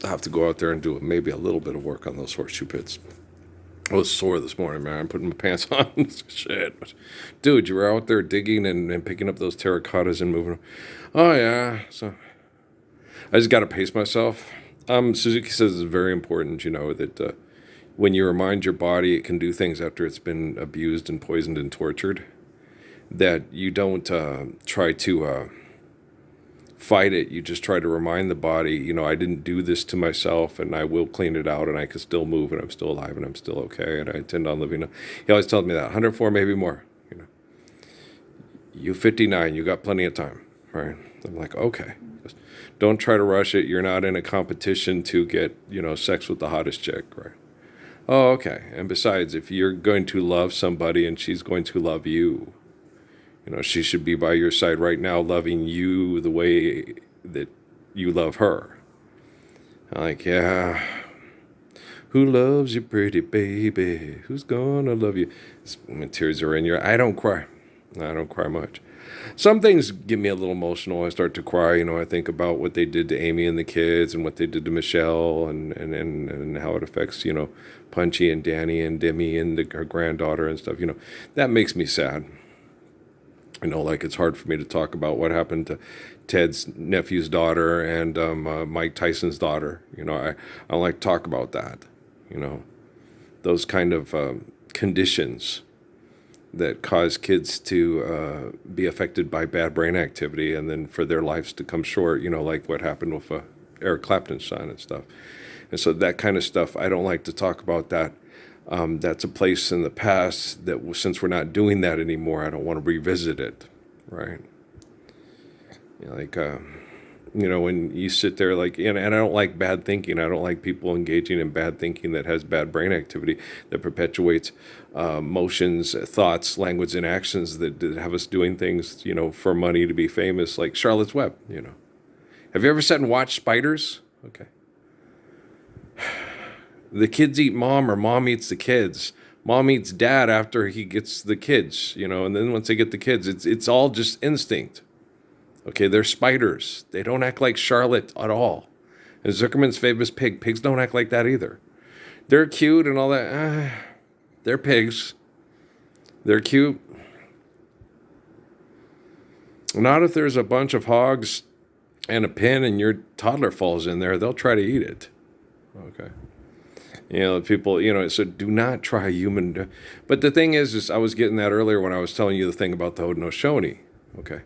I'll have to go out there and do maybe a little bit of work on those horseshoe pits. I was sore this morning, man. I'm putting my pants on. Shit. Dude, you were out there digging and picking up those terracottas and moving them. Oh, yeah. So I just got to pace myself. Suzuki says it's very important, that when you remind your body it can do things after it's been abused and poisoned and tortured, that you don't try to fight it. You just try to remind the body, I didn't do this to myself, and I will clean it out, and I can still move, and I'm still alive, and I'm still okay, and I intend on living. He always tells me that 104, maybe more. You 59, you got plenty of time, right? I'm like, okay. Just don't try to rush it. You're not in a competition to get, sex with the hottest chick, right? Oh, okay. And besides, if you're going to love somebody and she's going to love you, she should be by your side right now, loving you the way that you love her. I'm like, yeah. Who loves you, pretty baby? Who's gonna love you? When tears are in your, I don't cry. I don't cry much. Some things get me a little emotional. I start to cry. I think about what they did to Amy and the kids, and what they did to Michelle, and how it affects, Punchy and Danny and Demi and her granddaughter and stuff. That makes me sad. Like it's hard for me to talk about what happened to Ted's nephew's daughter and Mike Tyson's daughter. I don't like to talk about that. Those kind of conditions that cause kids to be affected by bad brain activity, and then for their lives to come short, like what happened with Eric Clapton's son and stuff. And so that kind of stuff, I don't like to talk about that. That's a place in the past that, since we're not doing that anymore, I don't want to revisit it, right? When you sit there, and I don't like bad thinking. I don't like people engaging in bad thinking that has bad brain activity, that perpetuates motions, thoughts, language, and actions that have us doing things, for money, to be famous, like Charlotte's Web, Have you ever sat and watched spiders? Okay. The kids eat mom, or mom eats the kids. Mom eats dad after he gets the kids, and then once they get the kids, it's all just instinct. Okay, they're spiders. They don't act like Charlotte at all. And Zuckerman's famous pig. Pigs don't act like that either. They're cute and all that. They're pigs. They're cute. Not if there's a bunch of hogs and a pin and your toddler falls in there. They'll try to eat it. Okay. People, so do not try human. But the thing is I was getting that earlier when I was telling you the thing about the Haudenosaunee. Okay.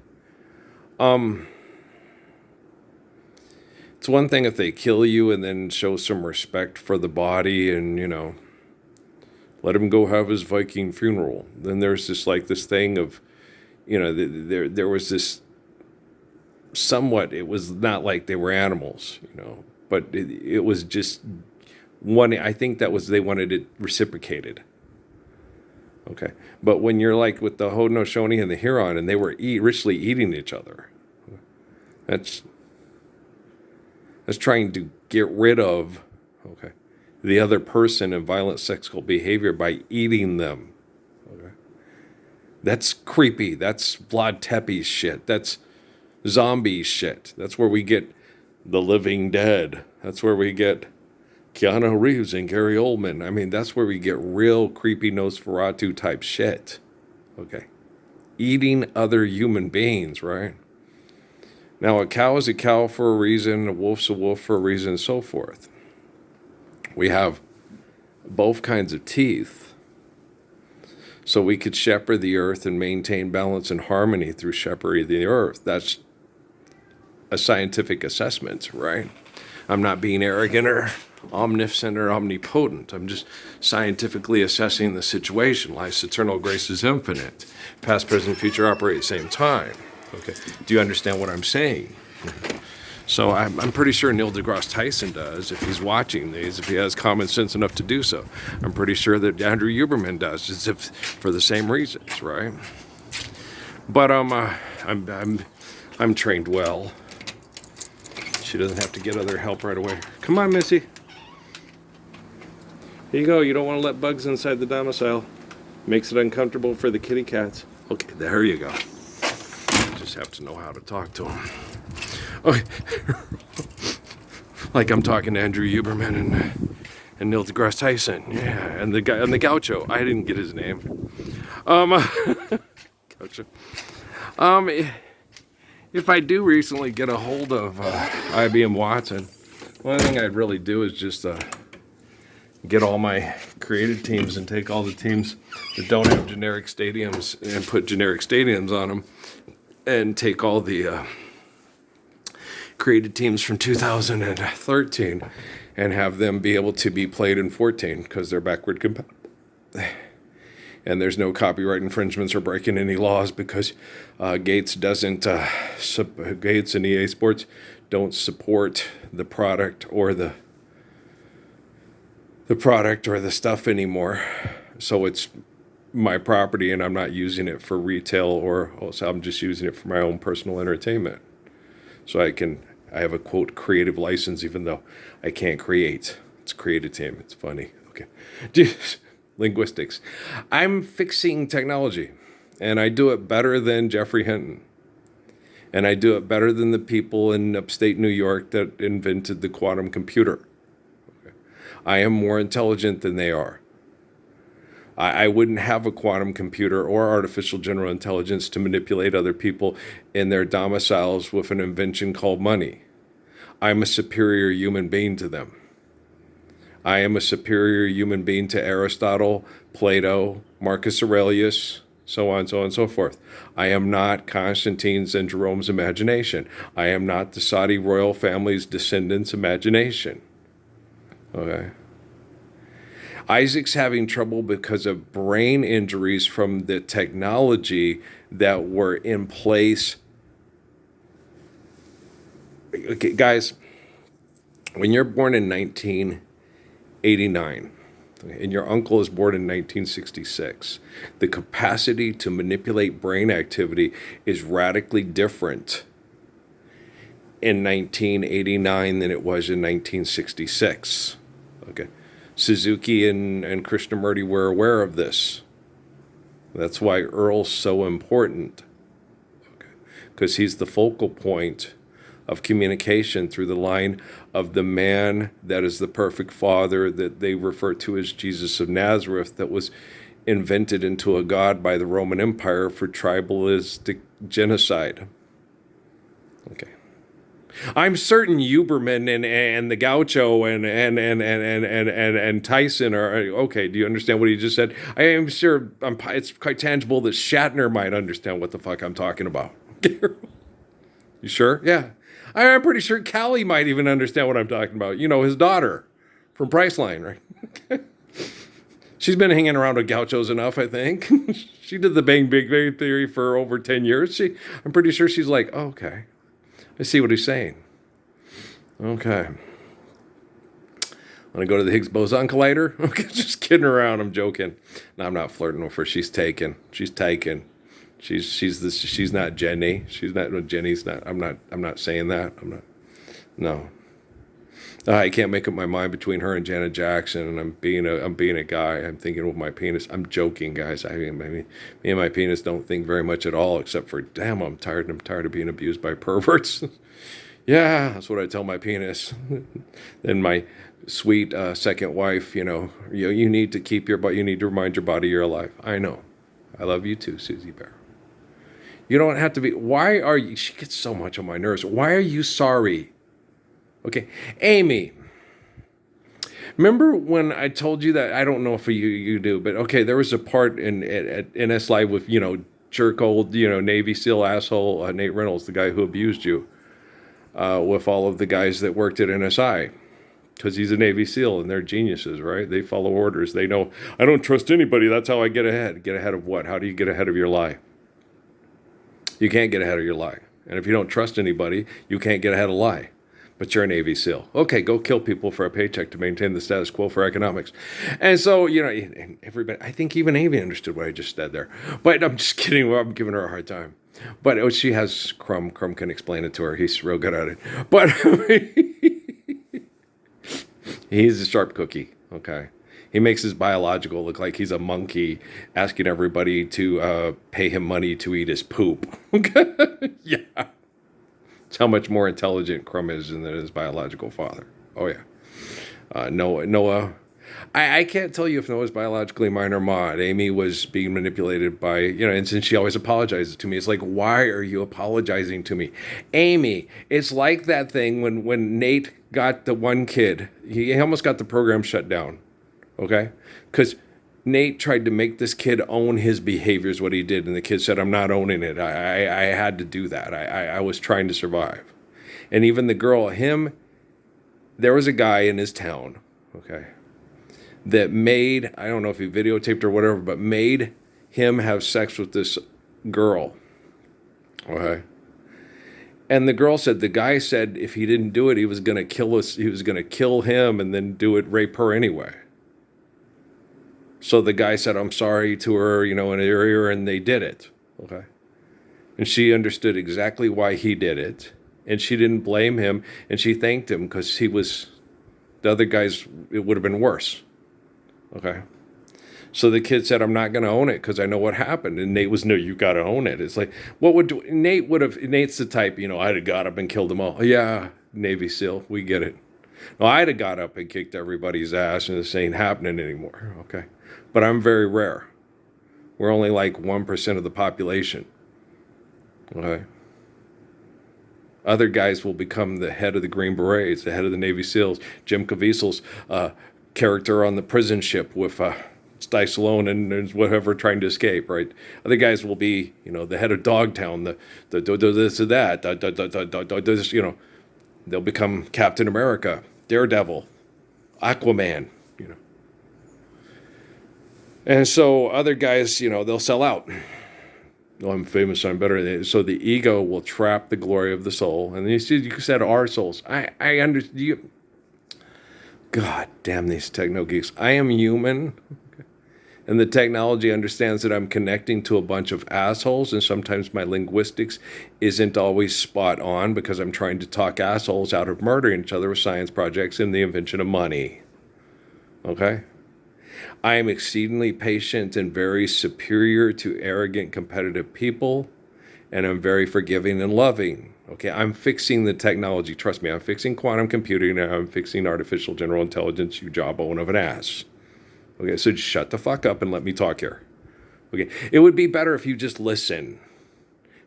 It's one thing if they kill you and then show some respect for the body and, let him go have his Viking funeral. Then there's this thing of, there was this somewhat, it was not like they were animals, but it was just one, I think they wanted it reciprocated. Okay. But when you're like with the Haudenosaunee and the Huron, and they were richly eating each other, that's trying to get rid of, okay, the other person and violent sexual behavior by eating them. Okay. That's creepy. That's Vlad Tepes shit. That's zombie shit. That's where we get The Living Dead. That's where we get Keanu Reeves and Gary Oldman. I mean, that's where we get real creepy Nosferatu type shit. Okay. Eating other human beings, right? Now, a cow is a cow for a reason, a wolf's a wolf for a reason, and so forth. We have both kinds of teeth. So we could shepherd the earth and maintain balance and harmony through shepherding the earth. That's a scientific assessment, right? I'm not being arrogant or omniscient or omnipotent. I'm just scientifically assessing the situation. Life's eternal, grace is infinite. Past, present, future operate at the same time. Okay. Do you understand what I'm saying? So I'm pretty sure Neil deGrasse Tyson does, if he's watching these, if he has common sense enough to do so. I'm pretty sure that Andrew Huberman does, as if for the same reasons, right? But I'm trained well. She doesn't have to get other help right away. Come on, Missy. Here you go. You don't want to let bugs inside the domicile. Makes it uncomfortable for the kitty cats. Okay, there you go. You just have to know how to talk to them. Okay. Like I'm talking to Andrew Huberman and Neil deGrasse Tyson. Yeah, and the guy and the Gaucho. I didn't get his name. Gaucho. If I do recently get a hold of IBM Watson, one thing I'd really do is just get all my created teams and take all the teams that don't have generic stadiums and put generic stadiums on them, and take all the created teams from 2013 and have them be able to be played in 14 because they're backward compatible. And there's no copyright infringements or breaking any laws because Gates doesn't, Gates and EA Sports don't support the product or the product or the stuff anymore. So it's my property and I'm not using it for retail or also I'm just using it for my own personal entertainment. So I have a quote creative license even though I can't create. It's creative team. It's funny. Okay. Just linguistics. I'm fixing technology and I do it better than Jeffrey Hinton. And I do it better than the people in upstate New York that invented the quantum computer. Okay. I am more intelligent than they are. I wouldn't have a quantum computer or artificial general intelligence to manipulate other people in their domiciles with an invention called money. I'm a superior human being to them. I am a superior human being to Aristotle, Plato, Marcus Aurelius, so on, so on, and so forth. I am not Constantine's and Jerome's imagination. I am not the Saudi royal family's descendants' imagination. Okay. Isaac's having trouble because of brain injuries from the technology that were in place. Okay, guys, when you're born in 1989 and your uncle is born in 1966, the capacity to manipulate brain activity is radically different in 1989 than it was in 1966. Okay. Suzuki and Krishnamurti were aware of this. That's why Earl's so important. Because he's the focal point of communication through the line of the man that is the perfect father that they refer to as Jesus of Nazareth, that was invented into a god by the Roman Empire for tribalistic genocide. Okay. I'm certain Huberman and the Gaucho and Tyson are okay. Do you understand what he just said? I am sure it's quite tangible that Shatner might understand what the fuck I'm talking about. You sure? Yeah. I'm pretty sure Callie might even understand what I'm talking about. You know, his daughter from Priceline, right? She's been hanging around with gauchos enough, I think. She did the Big Bang Theory for over 10 years. I'm pretty sure she's like, oh, okay. I see what he's saying. Okay. Want to go to the Higgs boson collider? Okay, just kidding around. I'm joking. No, I'm not flirting with her. She's taken. She's taken. She's not Jenny. She's not. No, Jenny's not. I'm not saying that. I'm not. No. I can't make up my mind between her and Janet Jackson, and I'm being a guy. I'm thinking with my penis. I'm joking, guys. Me and my penis don't think very much at all, except for, damn, I'm tired of being abused by perverts. Yeah, that's what I tell my penis. Then my sweet second wife, you need to keep you need to remind your body you're alive. I know. I love you too, Susie Bear. You don't have to be. Why are you? She gets so much on my nerves. Why are you sorry? Okay, Amy. Remember when I told you that? I don't know if you do, but okay, there was a part at NS Live with jerk old Navy SEAL asshole Nate Reynolds, the guy who abused you, with all of the guys that worked at NSI, because he's a Navy SEAL and they're geniuses, right? They follow orders. They know I don't trust anybody. That's how I get ahead. Get ahead of what? How do you get ahead of your lie? You can't get ahead of your lie. And if you don't trust anybody, you can't get ahead of lie. But you're a Navy SEAL. Okay, go kill people for a paycheck to maintain the status quo for economics. And so, everybody, I think even Amy understood what I just said there. But I'm just kidding. I'm giving her a hard time. But she has Krum. Krum can explain it to her. He's real good at it. But he's a sharp cookie, okay? He makes his biological look like he's a monkey asking everybody to pay him money to eat his poop. Okay? Yeah. It's how much more intelligent Krum is than his biological father. Oh yeah. Noah. I can't tell you if Noah's biologically mine or not. Amy was being manipulated by, and since she always apologizes to me, it's like, why are you apologizing to me? Amy, it's like that thing when Nate got the one kid, he almost got the program shut down, okay? Because Nate tried to make this kid own his behaviors, what he did, and the kid said, I'm not owning it. I had to do that. I was trying to survive. And even the girl, there was a guy in his town, okay, that made, I don't know if he videotaped or whatever, but made him have sex with this girl. Okay. And the girl said, the guy said if he didn't do it, he was going to kill us. He was going to kill him and then rape her anyway. So the guy said, I'm sorry to her, in her ear, and they did it. Okay. And she understood exactly why he did it. And she didn't blame him. And she thanked him because the other guys, it would have been worse. Okay. So the kid said, I'm not going to own it because I know what happened. And Nate was, no, you got to own it. It's like, Nate's the type, I'd have got up and killed them all. Yeah, Navy SEAL, we get it. No, I'd have got up and kicked everybody's ass and this ain't happening anymore. Okay. But I'm very rare. We're only like 1% of the population. Okay. Other guys will become the head of the Green Berets, the head of the Navy SEALs. Jim Caviezel's character on the prison ship with Stallone and whatever trying to escape, right? Other guys will be, the head of Dogtown, the this or that, this, they'll become Captain America, Daredevil, Aquaman, And so other guys, they'll sell out. Oh, I'm famous, I'm better. So the ego will trap the glory of the soul. And you said our souls. I understand you. God damn these techno geeks. I am human. And the technology understands that I'm connecting to a bunch of assholes, and sometimes my linguistics isn't always spot on because I'm trying to talk assholes out of murdering each other with science projects and the invention of money. Okay? I am exceedingly patient and very superior to arrogant, competitive people, and I'm very forgiving and loving. Okay, I'm fixing the technology. Trust me, I'm fixing quantum computing and I'm fixing artificial general intelligence, you jawbone of an ass. Okay, so just shut the fuck up and let me talk here. Okay, it would be better if you just listen.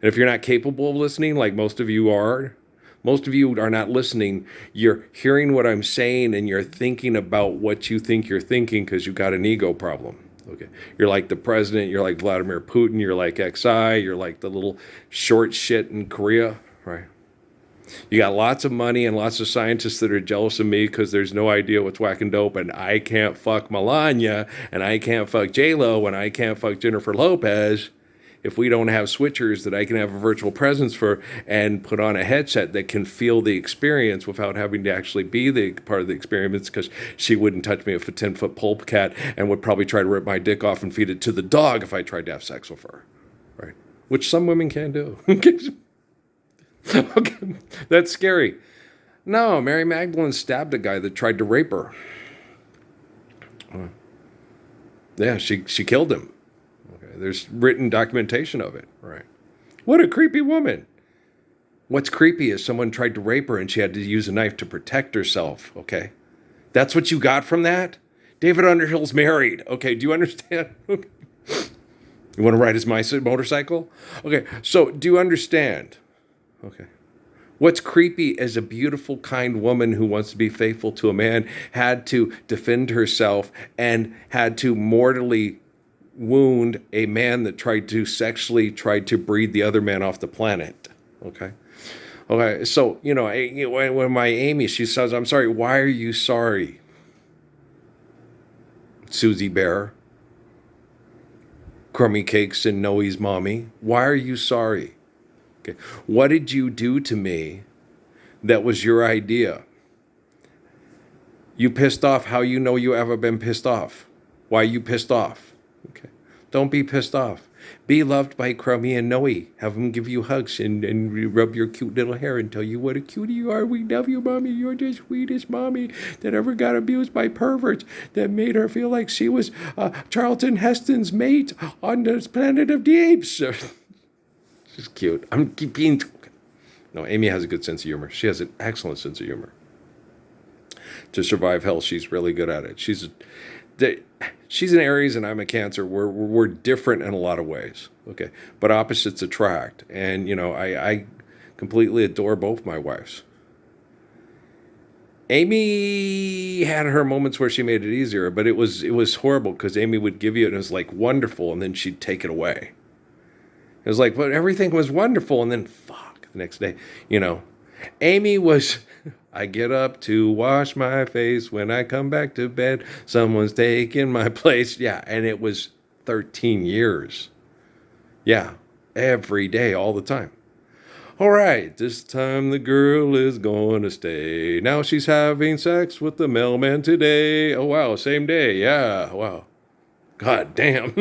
And if you're not capable of listening, like most of you are not listening. You're hearing what I'm saying and you're thinking about what you think you're thinking because you got an ego problem. Okay, you're like the president, you're like Vladimir Putin, you're like XI, you're like the little short shit in Korea, right? You got lots of money and lots of scientists that are jealous of me because there's no idea what's whacking dope, and I can't fuck Melania, and I can't fuck J-Lo, and I can't fuck Jennifer Lopez if we don't have switchers that I can have a virtual presence for and put on a headset that can feel the experience without having to actually be the part of the experience, because she wouldn't touch me with a 10-foot pole cat and would probably try to rip my dick off and feed it to the dog if I tried to have sex with her, right? Which some women can do. Okay, that's scary. No, Mary Magdalene stabbed a guy that tried to rape her. Yeah, she killed him. Okay, there's written documentation of it. Right. What a creepy woman. What's creepy is someone tried to rape her and she had to use a knife to protect herself. Okay, that's what you got from that. David Underhill's married. Okay, do you understand? Okay. You want to ride his motorcycle? Okay, so do you understand? Okay. What's creepy is a beautiful, kind woman who wants to be faithful to a man had to defend herself and had to mortally wound a man that tried to breed the other man off the planet. Okay. Okay. So, when my Amy, she says, I'm sorry. Why are you sorry? Susie Bear, Crummy Cakes and Noe's mommy. Why are you sorry? Okay. What did you do to me that was your idea? You pissed off. How you know you ever been pissed off? Why you pissed off? Okay. Don't be pissed off. Be loved by Crummy and Noe. Have them give you hugs and rub your cute little hair and tell you what a cutie you are. We love you, Mommy. You're the sweetest mommy that ever got abused by perverts that made her feel like she was Charlton Heston's mate on the Planet of the Apes. She's cute. I'm being... No, Amy has a good sense of humor. She has an excellent sense of humor. to survive hell. She's really good at it. She's an Aries and I'm a Cancer. We're different in a lot of ways. Okay. But opposites attract. And, I completely adore both my wives. Amy had her moments where she made it easier, but it was horrible because Amy would give you it and it was like wonderful, and then she'd take it away. It was like, but everything was wonderful, and then fuck the next day. Amy was, I get up to wash my face. When I come back to bed, someone's taking my place. Yeah, and it was 13 years. Yeah, every day, all the time. All right, this time the girl is going to stay. Now she's having sex with the mailman today. Oh, wow, same day. Yeah, wow. God damn.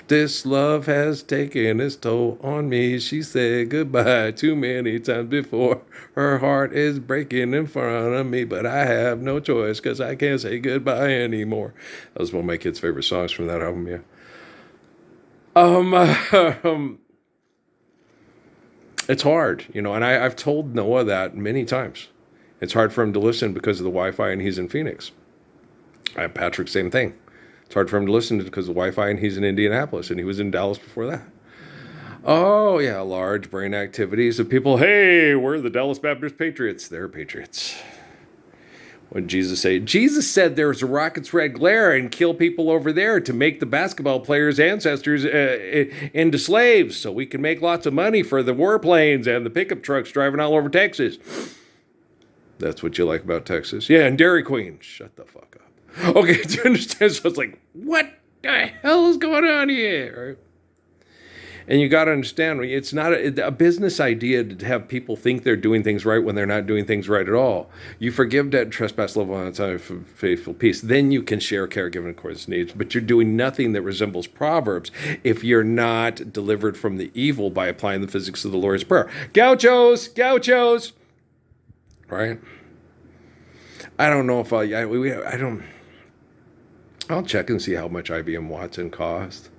This love has taken its toll on me. She said goodbye too many times before. Her heart is breaking in front of me, but I have no choice because I can't say goodbye anymore. That was one of my kids' favorite songs from that album, yeah. It's hard, and I've told Noah that many times. It's hard for him to listen because of the Wi-Fi and he's in Phoenix. Patrick, same thing. It's hard for him to listen to because of the Wi-Fi and he's in Indianapolis and he was in Dallas before that. Oh, yeah, large brain activities of people. Hey, we're the Dallas Baptist Patriots. They're Patriots. What did Jesus say? Jesus said there's a rocket's red glare and kill people over there to make the basketball players' ancestors into slaves so we can make lots of money for the warplanes and the pickup trucks driving all over Texas. That's what you like about Texas? Yeah, and Dairy Queen. Shut the fuck up. Okay, do you understand? So it's like, what the hell is going on here? Right? And you got to understand, it's not a business idea to have people think they're doing things right when they're not doing things right at all. You forgive debt, trespass, love one another, faithful peace. Then you can share care given according to needs. But you're doing nothing that resembles Proverbs if you're not delivered from the evil by applying the physics of the Lord's Prayer. Gauchos. Right? I don't know if I'll check and see how much IBM Watson cost.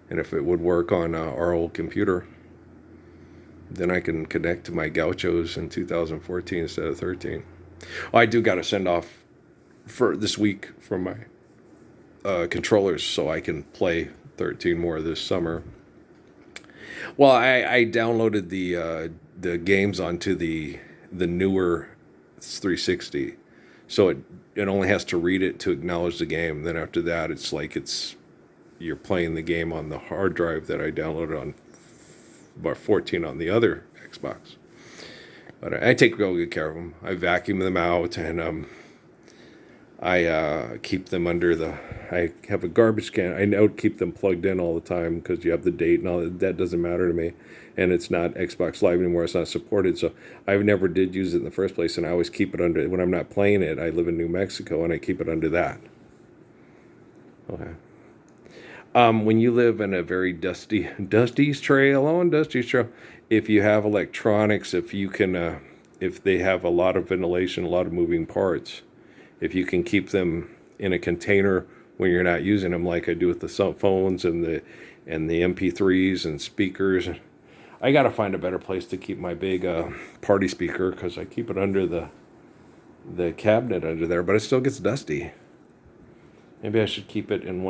And if it would work on our old computer, then I can connect to my Gauchos in 2014 instead of 13. Oh, I do got to send off for this week for my controllers so I can play 13 more this summer. Well, I downloaded the games onto the newer 360, so it only has to read it to acknowledge the game. Then after that, you're playing the game on the hard drive that I downloaded on bar 14 on the other Xbox. But I take real good care of them. I vacuum them out, and I keep them I have a garbage can. I now keep them plugged in all the time because you have the date and all that. That doesn't matter to me. And it's not Xbox Live anymore. It's not supported. So I never did use it in the first place, and I always keep it under, when I'm not playing it, I live in New Mexico, and I keep it under that. Okay. When you live in a very Dusty's Trail, if you have electronics, if they have a lot of ventilation, a lot of moving parts, if you can keep them in a container when you're not using them, like I do with the cell phones and the MP3s and speakers. I got to find a better place to keep my big party speaker because I keep it under the cabinet under there, but it still gets dusty. Maybe I should keep it in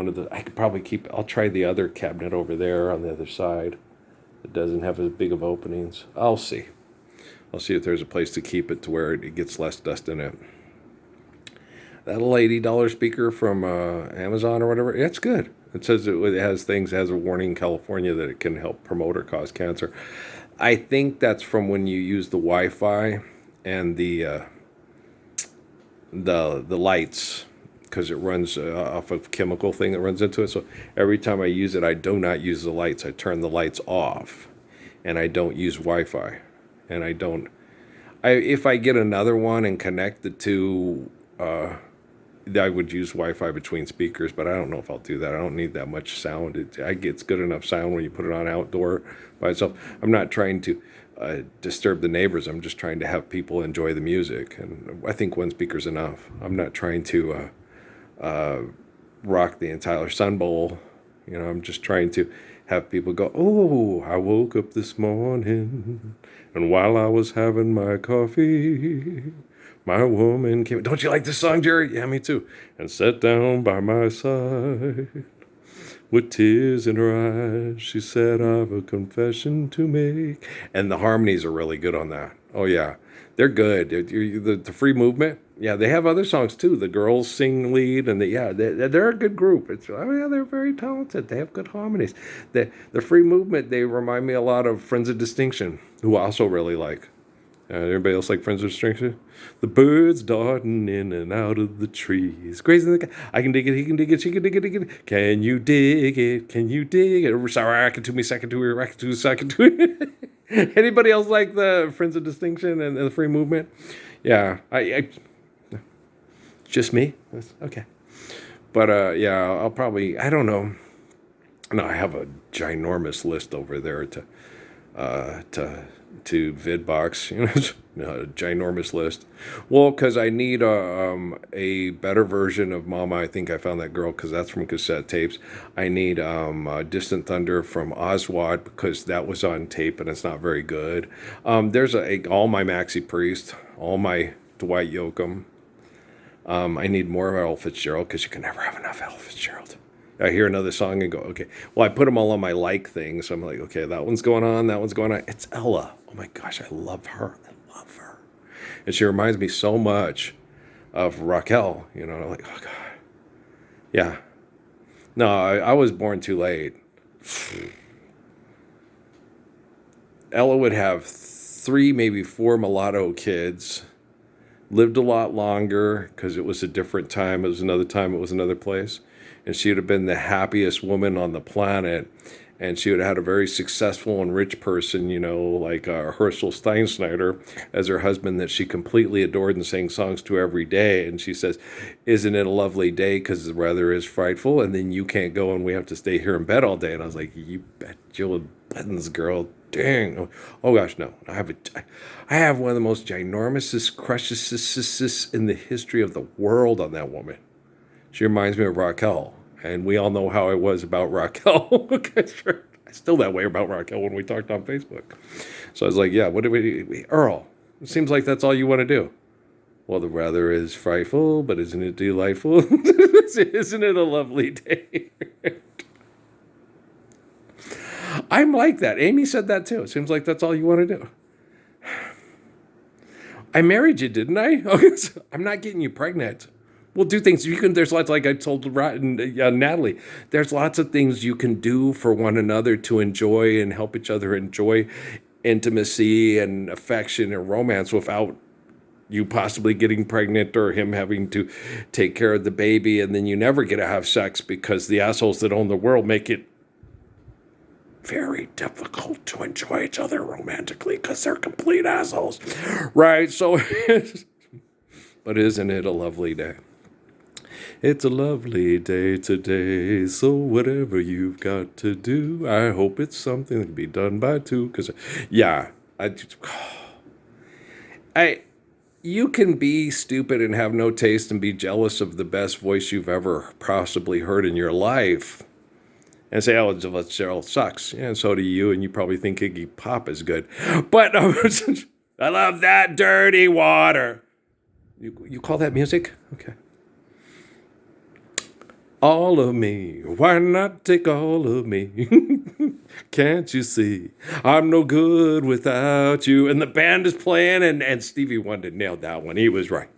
I'll try the other cabinet over there on the other side. It doesn't have as big of openings. I'll see. I'll see if there's a place to keep it to where it gets less dust in it. That little $80 speaker from Amazon or whatever, it's good. It says it has a warning in California that it can help promote or cause cancer. I think that's from when you use the Wi-Fi and the lights, because it runs off a chemical thing that runs into it. So every time I use it, I do not use the lights. I turn the lights off, and I don't use Wi-Fi. And if I get another one and connect the two, I would use Wi-Fi between speakers, but I don't know if I'll do that. I don't need that much sound. It's good enough sound when you put it on outdoor by itself. I'm not trying to disturb the neighbors. I'm just trying to have people enjoy the music. And I think one speaker's enough. I'm not trying to rock the entire Sun Bowl I'm just trying to have people go, oh, I woke up this morning, and while I was having my coffee, my woman came. Don't you like this song, Jerry? Yeah, me too. And sat down by my side. With tears in her eyes, she said, I've a confession to make. And the harmonies are really good on that. Oh, yeah. They're good. The free movement, yeah, they have other songs too. The girls sing lead, and they're a good group. They're very talented. They have good harmonies. The free movement, they remind me a lot of Friends of Distinction, who I also really like. Everybody else like Friends of Distinction? The birds darting in and out of the trees. Crazy. I can dig it, he can dig it, she can dig it. Can you dig it? Can you dig it? Sorry, I can to me, second to me, racket to second to it. Anybody else like the Friends of Distinction and the free movement? Yeah, I just me? Okay. But yeah, I'll probably, I don't know. No, I have a ginormous list over there to Vidbox, a ginormous list. Well, because I need a better version of Mama, I Think I Found That Girl, because that's from cassette tapes. I need Distant Thunder from Oswald, because that was on tape and it's not very good. There's all my Maxi Priest, all my Dwight Yoakam. I need more of Ella Fitzgerald, because you can never have enough Ella Fitzgerald. I hear another song and go, okay. Well, I put them all on my like thing, so I'm like, okay, that one's going on, that one's going on. It's Ella. Oh my gosh, I love her. I love her. And she reminds me so much of Raquel, I'm like, oh God. Yeah. No, I was born too late. Ella would have 3, maybe 4 mulatto kids, lived a lot longer because it was a different time. It was another time. It was another place. And she would have been the happiest woman on the planet. And she would have had a very successful and rich person, like Herschel Steinschneider as her husband that she completely adored and sang songs to every day. And she says, isn't it a lovely day because the weather is frightful? And then you can't go and we have to stay here in bed all day. And I was like, you bet Jill Buttons, girl. Dang. Oh gosh, no. I have one of the most ginormous crushes in the history of the world on that woman. She reminds me of Raquel. And we all know how I was about Raquel. I'm still that way about Raquel when we talked on Facebook. So I was like, yeah, what do we Earl, it seems like that's all you want to do. Well, the weather is frightful, but isn't it delightful? Isn't it a lovely day? I'm like that. Amy said that too. It seems like that's all you want to do. I married you, didn't I? I'm not getting you pregnant. We'll do things. There's lots, like I told Natalie, there's lots of things you can do for one another to enjoy and help each other enjoy intimacy and affection and romance without you possibly getting pregnant or him having to take care of the baby, and then you never get to have sex because the assholes that own the world make it very difficult to enjoy each other romantically because they're complete assholes. Right? So, but isn't it a lovely day? It's a lovely day today, so whatever you've got to do, I hope it's something that can be done by 2. Because, yeah, you can be stupid and have no taste and be jealous of the best voice you've ever possibly heard in your life, and say, oh, Fitzgerald sucks. Yeah, and so do you, and you probably think Iggy Pop is good. But I love that dirty water. You call that music? Okay. All of me, why not take all of me? Can't you see I'm no good without you? And the band is playing, and Stevie Wonder nailed that one. He was right.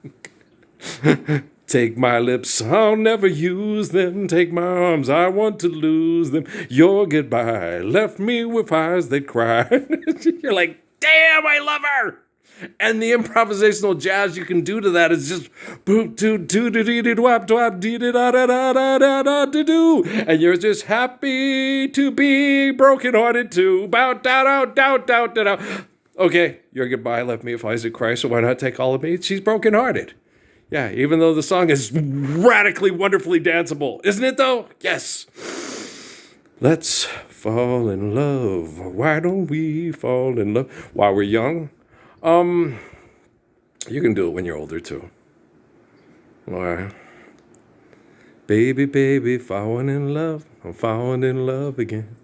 Take my lips, I'll never use them. Take my arms, I want to lose them. Your goodbye left me with eyes that cry. You're like, damn, I love her. And the improvisational jazz you can do to that is just boop doo doo doo doo doo dwap dwap dee da da da da da da da da do, and you're just happy to be brokenhearted too. Bow down out down down down. Okay, your goodbye left me with eyes that cry, so why not take all of me? She's brokenhearted. Yeah, even though the song is radically, wonderfully danceable, isn't it though? Yes. Let's fall in love. Why don't we fall in love while we're young? You can do it when you're older too. All right. Baby, baby, falling in love. I'm falling in love again.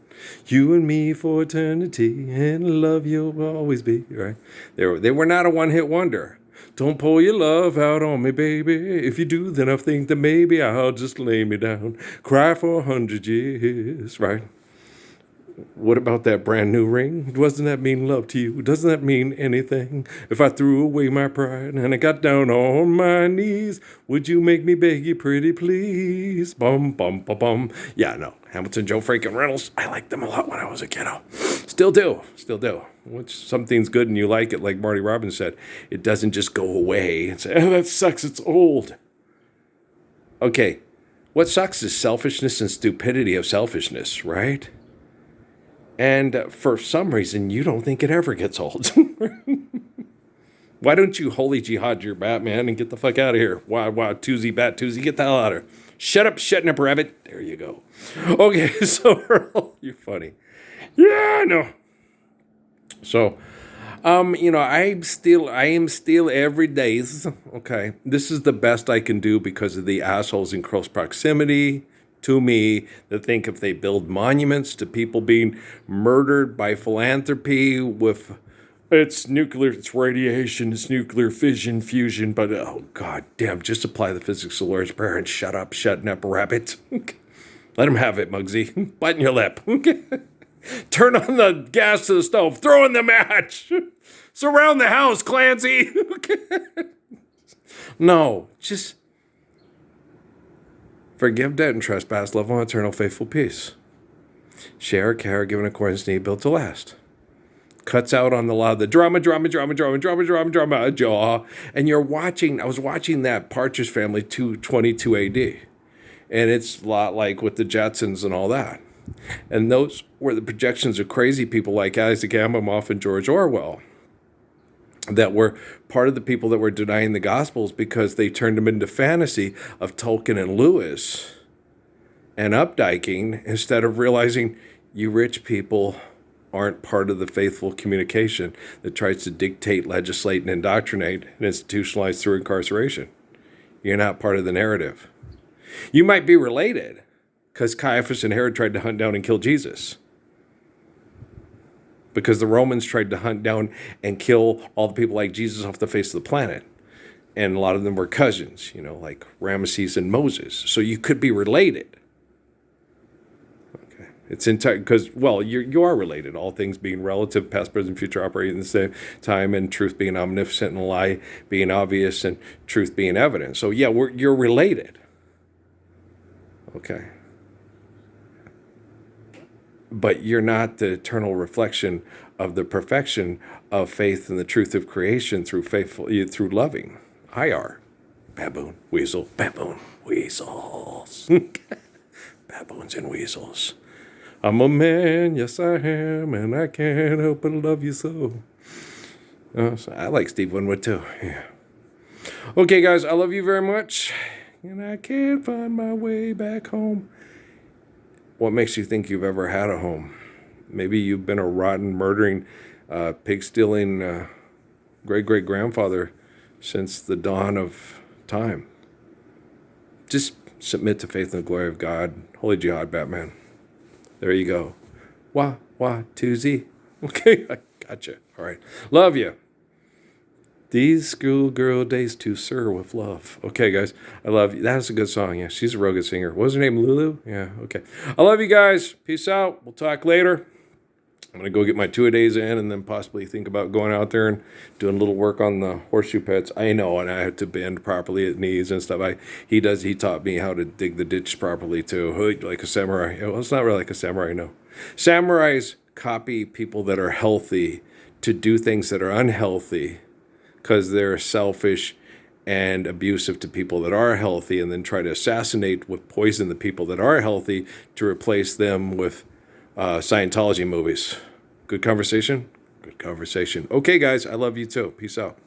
You and me for eternity, and love you'll always be, right? They were not a one-hit wonder. Don't pour your love out on me, baby. If you do, then I think that maybe I'll just lay me down, cry for 100 years, right? What about that brand new ring? Doesn't that mean love to you? Doesn't that mean anything? If I threw away my pride and I got down on my knees, would you make me beg you pretty please? Bum, bum, bum, bum. Yeah, no. Hamilton, Joe, Frank, and Reynolds. I liked them a lot when I was a kiddo. Still do. Still do. Once something's good and you like it, like Marty Robbins said, it doesn't just go away and say, oh, that sucks, it's old. Okay. What sucks is selfishness and stupidity of selfishness, right? And for some reason, you don't think it ever gets old. Why don't you holy jihad your Batman and get the fuck out of here? Why, Toozy, Bat Toozy, get the hell out of here. Shut up, shutting up, rabbit. There you go. Okay, so Earl, you're funny. Yeah, I know. So, I am still every day. Okay, this is the best I can do because of the assholes in close proximity to me that think if they build monuments to people being murdered by philanthropy with it's nuclear, it's radiation, it's nuclear fission, fusion, but oh god damn, just apply the physics of Lord's Prayer and shut up, shutting up, rabbit. Let him have it, Muggsy. Button your lip. Turn on the gas to the stove, throw in the match. Surround the house, Clancy. No, just forgive debt and trespass, love on eternal faithful peace. Share, care, given accordance to need, built to last. Cuts out on the lot of the drama, jaw. And I was watching that Partridge Family 222 AD. And it's a lot like with the Jetsons and all that. And those were the projections of crazy people like Isaac Asimov and George Orwell that were part of the people that were denying the Gospels because they turned them into fantasy of Tolkien and Lewis and Updiking instead of realizing you rich people aren't part of the faithful communication that tries to dictate, legislate, and indoctrinate and institutionalize through incarceration. You're not part of the narrative. You might be related because Caiaphas and Herod tried to hunt down and kill Jesus. Because the Romans tried to hunt down and kill all the people like Jesus off the face of the planet. And a lot of them were cousins, like Ramesses and Moses. So you could be related. Okay. It's entire because, you are related. All things being relative, past, present, future operating at the same time, and truth being omnipotent and lie being obvious and truth being evident. So yeah, you're related. Okay. But you're not the eternal reflection of the perfection of faith and the truth of creation through loving. I are. Baboon, weasel, baboon, weasels. Baboons and weasels. I'm a man, yes I am, and I can't help but love you so. So I like Steve Winwood too. Yeah. Okay, guys, I love you very much, and I can't find my way back home. What makes you think you've ever had a home? Maybe you've been a rotten, murdering, pig-stealing great-great-grandfather since the dawn of time. Just submit to faith and the glory of God. Holy jihad, Batman. There you go. Wah, Toozy. Okay, I gotcha. All right. Love you. These schoolgirl days to sir with love. Okay, guys, I love you. That's a good song. Yeah, she's a real good singer. What was her name? Lulu? Yeah, okay. I love you guys. Peace out. We'll talk later. I'm going to go get my 2-a-days in and then possibly think about going out there and doing a little work on the horseshoe pits. I know, and I have to bend properly at knees and stuff. He taught me how to dig the ditch properly too, like a samurai. Well, it's not really like a samurai, no. Samurais copy people that are healthy to do things that are unhealthy because they're selfish and abusive to people that are healthy, and then try to assassinate with poison the people that are healthy to replace them with Scientology movies. Good conversation? Good conversation. Okay, guys, I love you too. Peace out.